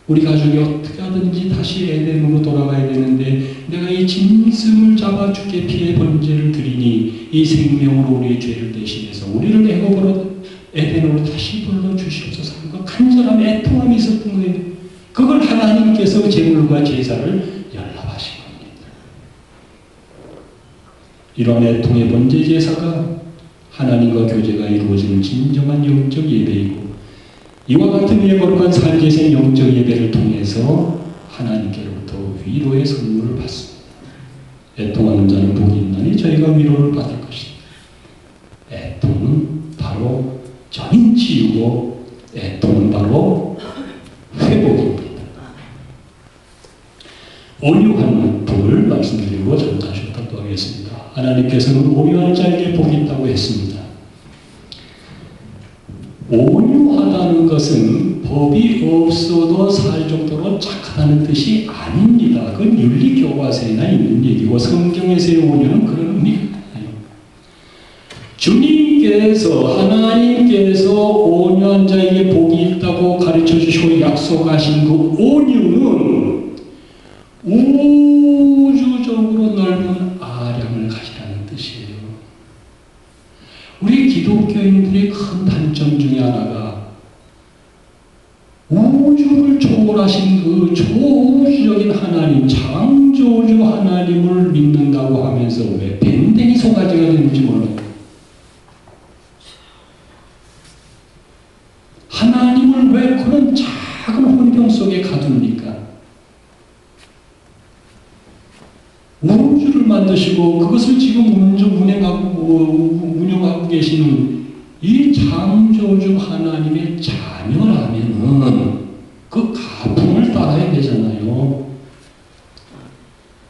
우리 가족이 어떻게 하든지 다시 에덴으로 돌아가야 되는데 내가 이 짐승을 잡아 주께 피해 번제를 드리니 이 생명으로 우리의 죄를 대신해서 우리를 에덴으로 다시 불러주시옵소서 하는 그 간절한 애통함이 있었던 거예요. 그걸 하나님께서 제물과 제사를 연락하신 겁니다. 이런 애통의 번제 제사가 하나님과 교제가 이루어지는 진정한 영적 예배이고, 이와 같은 이의 거룩한 살제생 영적 예배를 통해서 하나님께로부터 위로의 선물을 받습니다. 애통하는 자는 복이 있나니 저희가 위로를 받을 것이다. 애통은 바로 전인 치유고, 애통은 바로 회복입니다. 온유한 복을 말씀드리고 잠깐 쉬었다 하겠습니다. 하나님께서는 온유한 자에게 복이 있다고 했습니다. 온유하다는 것은 법이 없어도 살 정도로 착하다는 뜻이 아닙니다. 그건 윤리교과서에나 있는 얘기고, 성경에서의 온유는 그런 의미가 아니에요. 주님께서, 하나님께서 온유한 자에게 복이 있다고 가르쳐 주시고 약속하신 그 온유는 우주적으로 넓은 아량을 가지라는 뜻이에요. 우리 기독교인들의 큰 단점 중에 하나가 우주를 초월하신 그 초우주적인 하나님, 창조주 하나님을 믿는다고 하면서 왜 밴댕이 소가지가 되는지 몰라요. 하나님을 왜 그런 작은 혼병 속에 가둡니까? 우주를 만드시고 그것을 지금 운영하고 계시는 이 창조주 하나님의 자녀라면은 그 가풍을 따라야 되잖아요.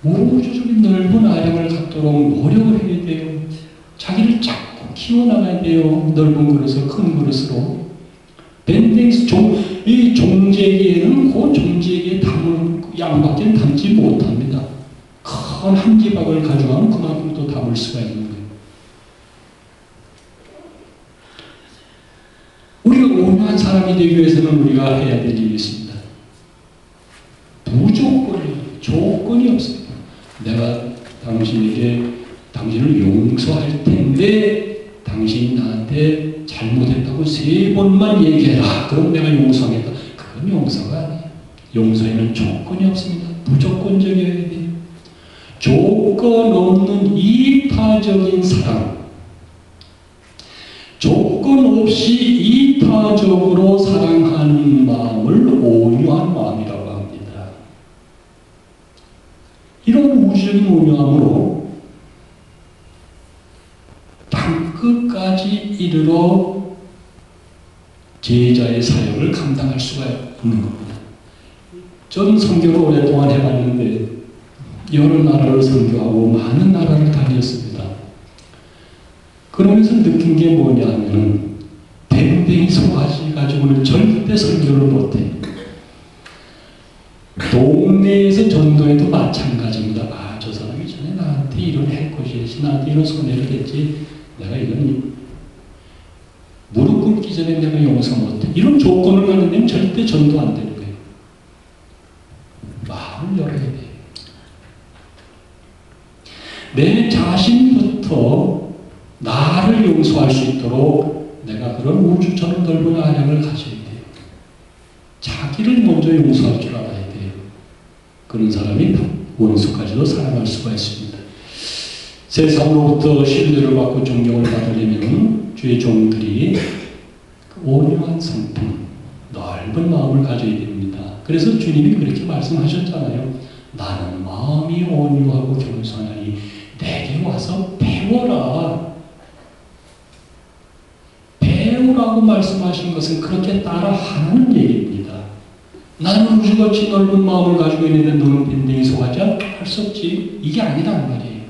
우주적인 넓은 아량을 갖도록 노력을 해야 돼요. 자기를 자꾸 키워나가야 돼요. 넓은 그릇에서 큰 그릇으로. 밴댕이 이 종재기에는 그 종재기에 담을 양밖에 담지 못합니다. 큰 한 지박을 가져가면 그만큼 또 담을 수가 있는 거예요. 우리가 온유한 사람이 되기 위해서는 우리가 해야 될 일이 있습니다. 무조건이에요. 조건이 없습니다. 내가 당신을 용서할 텐데 당신이 나한테 잘못했다고 3번만 얘기해라. 그럼 내가 용서하겠다. 그건 용서가 아니에요. 용서에는 조건이 없습니다. 무조건적이어야 돼요. 조건 없는 이타적인 사랑, 조건 없이 이타적으로 사랑하는 마음을 온유한 마음이라고 합니다. 이런 우주적인 온유함으로 땅끝까지 이르러 제자의 사역을 감당할 수가 있는 겁니다. 저는 선교를 오랫동안 해봤는데 여러 나라를 선교하고 많은 나라를 다녔습니다. 그러면서 느낀 게 뭐냐면 밴댕이 소가지 가지고는 절대 선교를 못해요. 동네에서 전도해도 마찬가지입니다. 아, 저 사람이 전에 나한테 이런 해코지 했지, 나한테 이런 손해를 했지, 내가 이런 무릎 꿇기 전에 내가 용서 못해. 이런 조건을 갖는 데는 절대 전도 안 되는 거예요. 마음을 열어야 돼요. 내 자신부터 나를 용서할 수 있도록 내가 그런 우주처럼 넓은 아량을 가져야 돼요. 자기를 먼저 용서할 줄 알아야 돼요. 그런 사람이 원수까지도 사랑할 수가 있습니다. 세상으로부터 신뢰를 받고 존경을 받으려면 주의 종들이 온유한 성품, 넓은 마음을 가져야 됩니다. 그래서 주님이 그렇게 말씀하셨잖아요. 나는 마음이 온유하고 겸손하니 내게 와서 배워라. 배우라고 말씀하신 것은 그렇게 따라하는 얘기입니다. 나는 우주같이 넓은 마음을 가지고 있는데 너는 밴댕이 소가지야? 할 수 없지. 이게 아니란 말이에요.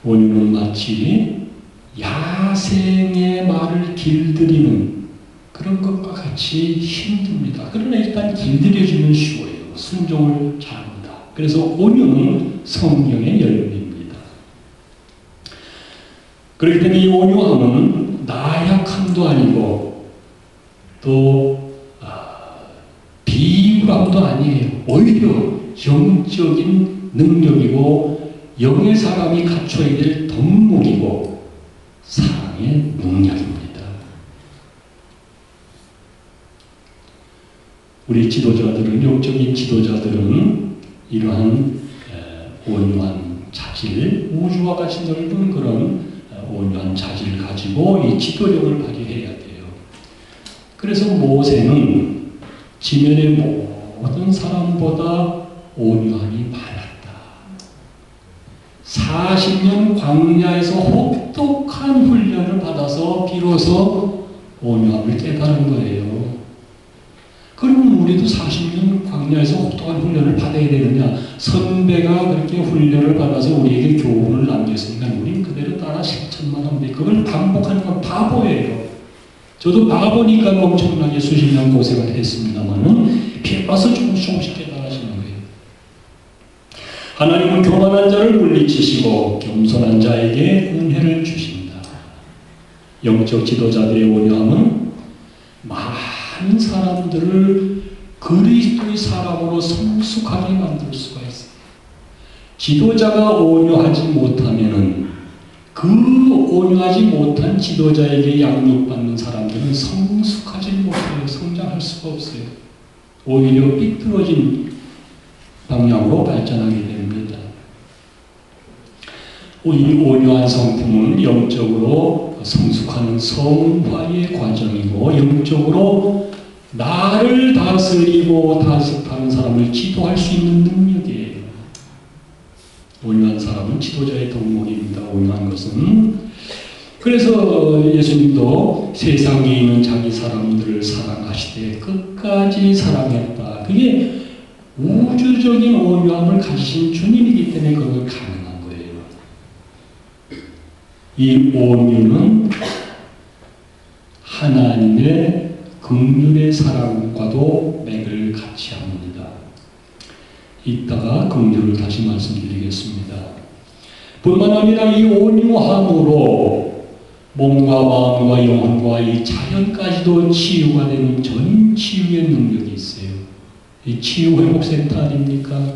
온유는 마치 야생의 말을 길들이는 그런 것과 같이 힘듭니다. 그러나 일단 길들여주면 쉬워요. 순종을 잘합니다. 그래서 온유는 성령의 열매입니다. 그렇기 때문에 이 온유함은 나약함도 아니고 또 비굴함도 아니에요. 오히려 영적인 능력이고 영의 사람이 갖춰야 될 덕목이고 사랑의 능력입니다. 우리 지도자들은, 영적인 지도자들은 이러한 온유한 자질, 우주와 같이 넓은 그런 온유한 자질을 가지고 이 지도력을 발휘해야 돼요. 그래서 모세는 지면의 모든 사람보다 온유함이 많았다. 40년 광야에서 혹독한 훈련을 받아서 비로소 온유함을 깨달은 거예요. 그러면 우리도 40년 광야에서 혹독한 훈련을 받아야 되느냐? 선배가 그렇게 훈련을 받아서 우리에게 교훈을 남겼으니까 우린 그대로 따라 실천만 하면 돼. 그걸 반복하는 건 바보예요. 저도 바보니까 엄청나게 수십 년 고생을 했습니다만은 비로소 조금씩 깨달아지는 거예요. 하나님은 교만한 자를 물리치시고 겸손한 자에게 은혜를 주신다. 영적 지도자들의 온유함은 많은 사람들을 그리스도의 사람으로 성숙하게 만들 수가 있어요. 지도자가 온유하지 못하면은 그 온유하지 못한 지도자에게 양육받는 사람들은 성숙하지 못해요. 성장할 수가 없어요. 오히려 삐뚤어진 방향으로 발전하게 됩니다. 이 온유한 성품은 영적으로 성숙하는 성화의 과정이고 영적으로 나를 다스리고 다스리는 사람을 지도할 수 있는 능력이에요. 온유한 사람은 지도자의 덕목입니다. 온유한 것은. 그래서 예수님도 세상에 있는 자기 사람들을 사랑하시되 끝까지 사랑했다. 그게 우주적인 온유함을 가지신 주님이기 때문에 그걸 가능한 거예요. 이 온유는 하나님의 긍휼의 사랑과도 맥을 같이 합니다. 이따가 긍휼을 다시 말씀드리겠습니다. 뿐만 아니라 이 온유함으로 몸과 마음과 영혼과 이 자연까지도 치유가 되는 전치유의 능력이 있어요. 이 치유회복센터 아닙니까?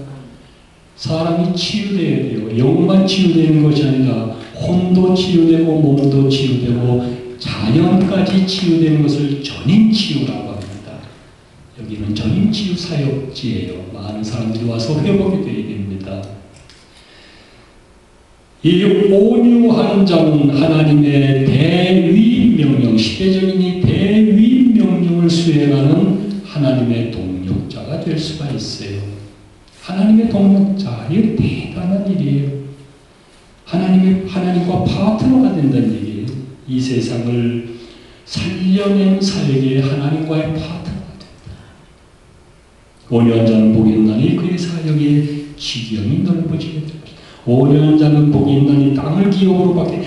사람이 치유돼야 돼요. 영만 치유되는 것이 아니라 혼도 치유되고 몸도 치유되고 자연까지 치유되는 것을 전인치유라고 합니다. 여기는 전인치유 사역지예요. 많은 사람들이 와서 회복이 되어야 됩니다. 이 온유한 자는 하나님의 대위 명령, 시대적인 이 대위 명령을 수행하는 하나님의 동력자가 될 수가 있어요. 하나님의 동력자, 이거 대단한 일이에요. 하나님과 파트너가 된다는 얘기예요. 이 세상을 살려낸 사역에 하나님과의 파트너가 된다. 온유한 자는 복이 있나니 그의 사역의 지경이 넓어지게 됩니다. 온유한 자는 복이 있나니 땅을 기업으로 받게.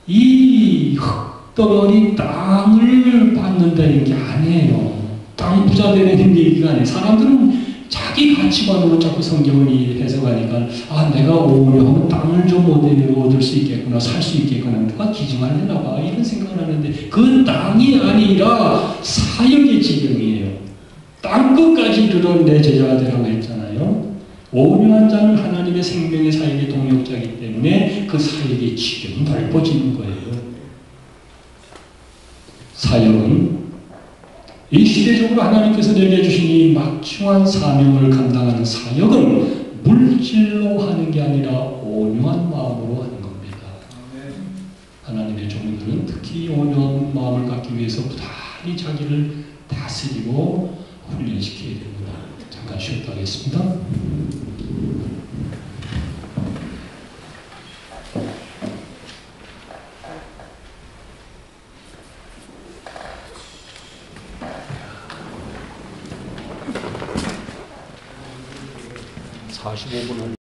이 흙덩어리 땅을 받는다는 게 아니에요. 땅 부자 되는 얘기가 아니에요. 사람들은 자기 가치관으로 자꾸 성경을 해석하니까 내가 온유하면 땅을 좀 얻을 수 있겠구나, 살 수 있겠구나, 누가 기증하려나 봐 이런 생각을 하는데 그 땅이 아니라 사역의 지경이에요. 땅 끝까지 이르러 내 제자가 되라고 했잖아요. 온유한 자는 하나님의 생명의 사역의 동력자이기 때문에 그 사역의 지경이 넓어지는 거예요. 사역은 이 시대적으로 하나님께서 내려주신 이 막중한 사명을 감당하는 사역은 물질로 하는 게 아니라 온유한 마음으로 하는 겁니다. 하나님의 종들은 특히 온유한 마음을 갖기 위해서 부단히 자기를 다스리고 훈련시켜야 됩니다. 잠깐 쉬었다 하겠습니다. (45분을)